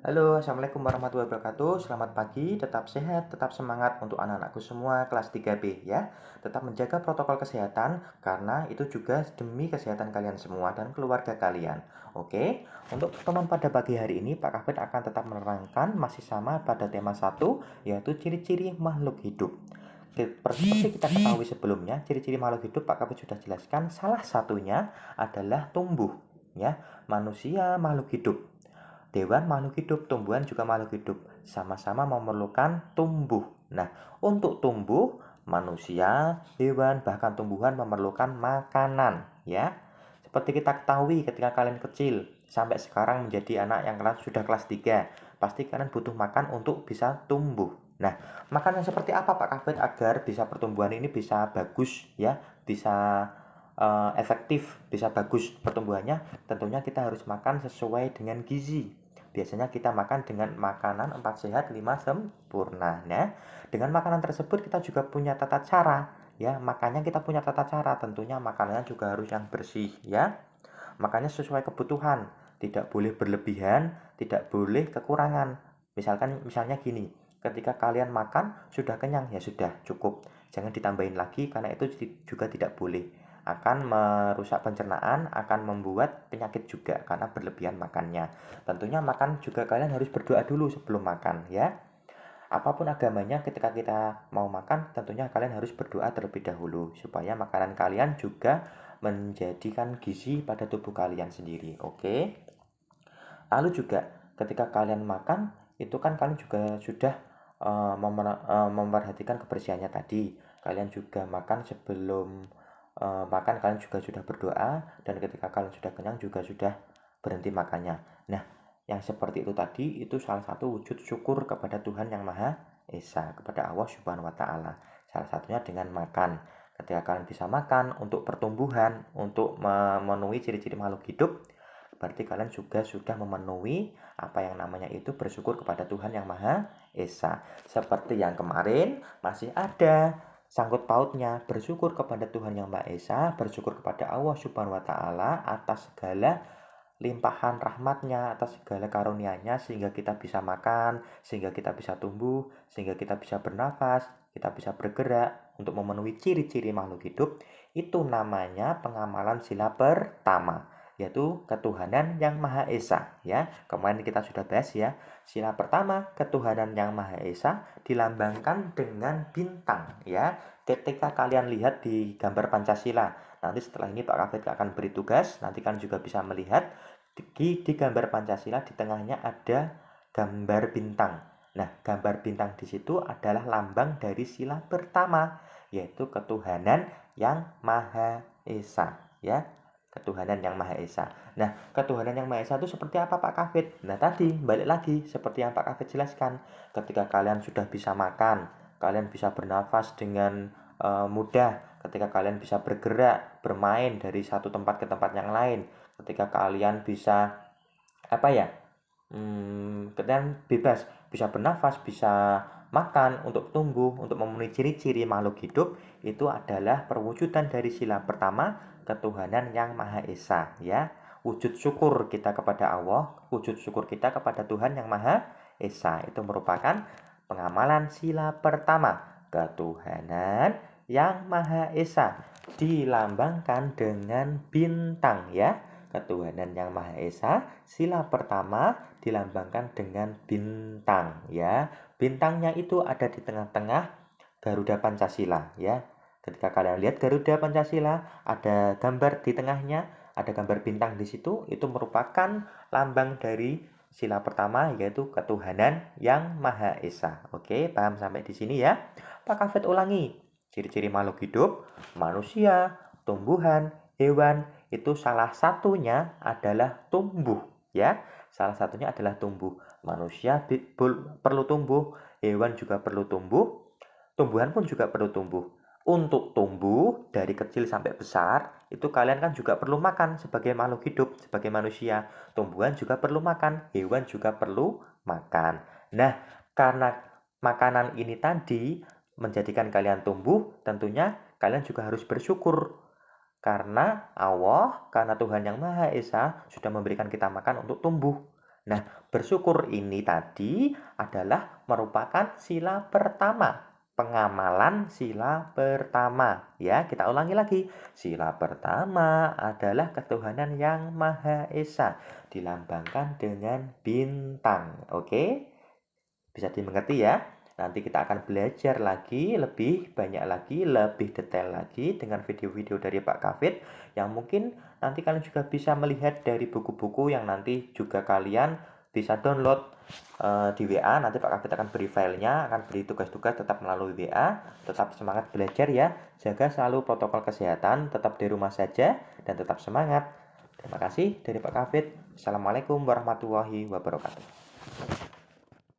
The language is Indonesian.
Halo, Assalamualaikum warahmatullahi wabarakatuh. Selamat pagi, tetap sehat, tetap semangat untuk anak-anakku semua kelas 3B ya. Tetap menjaga protokol kesehatan karena itu juga demi kesehatan kalian semua dan keluarga kalian. Oke, untuk pertemuan pada pagi hari ini Pak Kafet akan tetap menerangkan masih sama pada tema 1 yaitu ciri-ciri makhluk hidup. Seperti kita ketahui sebelumnya, ciri-ciri makhluk hidup Pak Kafet sudah jelaskan salah satunya adalah tumbuh ya. Manusia makhluk hidup. Hewan makhluk hidup, tumbuhan juga makhluk hidup, sama-sama memerlukan tumbuh. Nah, untuk tumbuh, manusia, hewan, bahkan tumbuhan memerlukan makanan, ya. Seperti kita ketahui ketika kalian kecil, sampai sekarang menjadi anak yang sudah kelas 3, pasti kalian butuh makan untuk bisa tumbuh. Nah, makanan seperti apa Pak Kafet agar bisa pertumbuhan ini bisa bagus, ya, bisa efektif, bisa bagus pertumbuhannya? Tentunya kita harus makan sesuai dengan gizi. Biasanya kita makan dengan makanan 4 sehat 5 sempurna. Nah, dengan makanan tersebut kita juga punya tata cara ya. Makanya kita punya tata cara, tentunya makanannya juga harus yang bersih ya. Makanya sesuai kebutuhan, tidak boleh berlebihan, tidak boleh kekurangan. Misalnya gini, ketika kalian makan sudah kenyang ya sudah cukup. Jangan ditambahin lagi karena itu juga tidak boleh, akan merusak pencernaan, akan membuat penyakit juga karena berlebihan makannya. Tentunya makan juga kalian harus berdoa dulu sebelum makan ya. Apapun agamanya, ketika kita mau makan tentunya kalian harus berdoa terlebih dahulu supaya makanan kalian juga menjadikan gizi pada tubuh kalian sendiri. Oke. Lalu juga ketika kalian makan itu kan kalian juga sudah memperhatikan kebersihannya tadi. Kalian juga makan sebelum makan kalian juga sudah berdoa, dan ketika kalian sudah kenyang juga sudah berhenti makannya. Nah, yang seperti itu tadi itu salah satu wujud syukur kepada Tuhan Yang Maha Esa, kepada Allah Subhanahu wa taala. Salah satunya dengan makan. Ketika kalian bisa makan untuk pertumbuhan, untuk memenuhi ciri-ciri makhluk hidup, berarti kalian juga sudah memenuhi apa yang namanya itu bersyukur kepada Tuhan Yang Maha Esa. Seperti yang kemarin masih ada sangkut pautnya, bersyukur kepada Tuhan Yang Maha Esa, bersyukur kepada Allah Subhanahu wa taala atas segala limpahan rahmatnya, atas segala karunia-Nya, sehingga kita bisa makan, sehingga kita bisa tumbuh, sehingga kita bisa bernafas, kita bisa bergerak untuk memenuhi ciri-ciri makhluk hidup. Itu namanya pengamalan sila pertama, yaitu ketuhanan Yang Maha Esa ya. Kemarin kita sudah bahas ya. Sila pertama, ketuhanan Yang Maha Esa dilambangkan dengan bintang ya. Ketika kalian lihat di gambar Pancasila, nanti setelah ini Pak Kafid akan beri tugas, nanti kalian juga bisa melihat di gambar Pancasila di tengahnya ada gambar bintang. Nah, gambar bintang di situ adalah lambang dari sila pertama, yaitu ketuhanan Yang Maha Esa ya. Ketuhanan Yang Maha Esa. Nah, ketuhanan Yang Maha Esa itu seperti apa Pak Kafid? Nah, tadi balik lagi seperti yang Pak Kafid jelaskan. Ketika kalian sudah bisa makan, kalian bisa bernafas dengan mudah, ketika kalian bisa bergerak, bermain dari satu tempat ke tempat yang lain, ketika kalian bisa apa ya, kalian bebas, bisa bernafas, bisa makan untuk tumbuh, untuk memenuhi ciri-ciri makhluk hidup, itu adalah perwujudan dari sila pertama, ketuhanan Yang Maha Esa ya. Wujud syukur kita kepada Allah, wujud syukur kita kepada Tuhan Yang Maha Esa, itu merupakan pengamalan sila pertama, ketuhanan Yang Maha Esa, dilambangkan dengan bintang ya. Ketuhanan Yang Maha Esa, sila pertama dilambangkan dengan bintang ya. Bintangnya itu ada di tengah-tengah Garuda Pancasila ya. Ketika kalian lihat Garuda Pancasila, ada gambar di tengahnya, ada gambar bintang di situ, itu merupakan lambang dari sila pertama, yaitu ketuhanan Yang Maha Esa. Oke, paham sampai di sini ya? Pak Kafet ulangi. Ciri-ciri makhluk hidup, manusia, tumbuhan, hewan, itu salah satunya adalah tumbuh ya. Salah satunya adalah tumbuh. Manusia perlu tumbuh, hewan juga perlu tumbuh, tumbuhan pun juga perlu tumbuh. Untuk tumbuh dari kecil sampai besar, itu kalian kan juga perlu makan sebagai makhluk hidup, sebagai manusia. Tumbuhan juga perlu makan, hewan juga perlu makan. Nah, karena makanan ini tadi menjadikan kalian tumbuh, tentunya kalian juga harus bersyukur karena Allah, karena Tuhan Yang Maha Esa sudah memberikan kita makan untuk tumbuh. Nah, bersyukur ini tadi adalah merupakan sila pertama. Pengamalan sila pertama. Ya, kita ulangi lagi. Sila pertama adalah ketuhanan yang Maha Esa. Dilambangkan dengan bintang. Oke? Bisa dimengerti ya? Nanti kita akan belajar lagi, lebih banyak lagi, lebih detail lagi dengan video-video dari Pak Kafid yang mungkin nanti kalian juga bisa melihat dari buku-buku yang nanti juga kalian bisa download di WA. Nanti Pak Kafid akan beri filenya, akan beri tugas-tugas tetap melalui WA. Tetap semangat belajar ya. Jaga selalu protokol kesehatan, tetap di rumah saja dan tetap semangat. Terima kasih dari Pak Kafid. Assalamualaikum warahmatullahi wabarakatuh.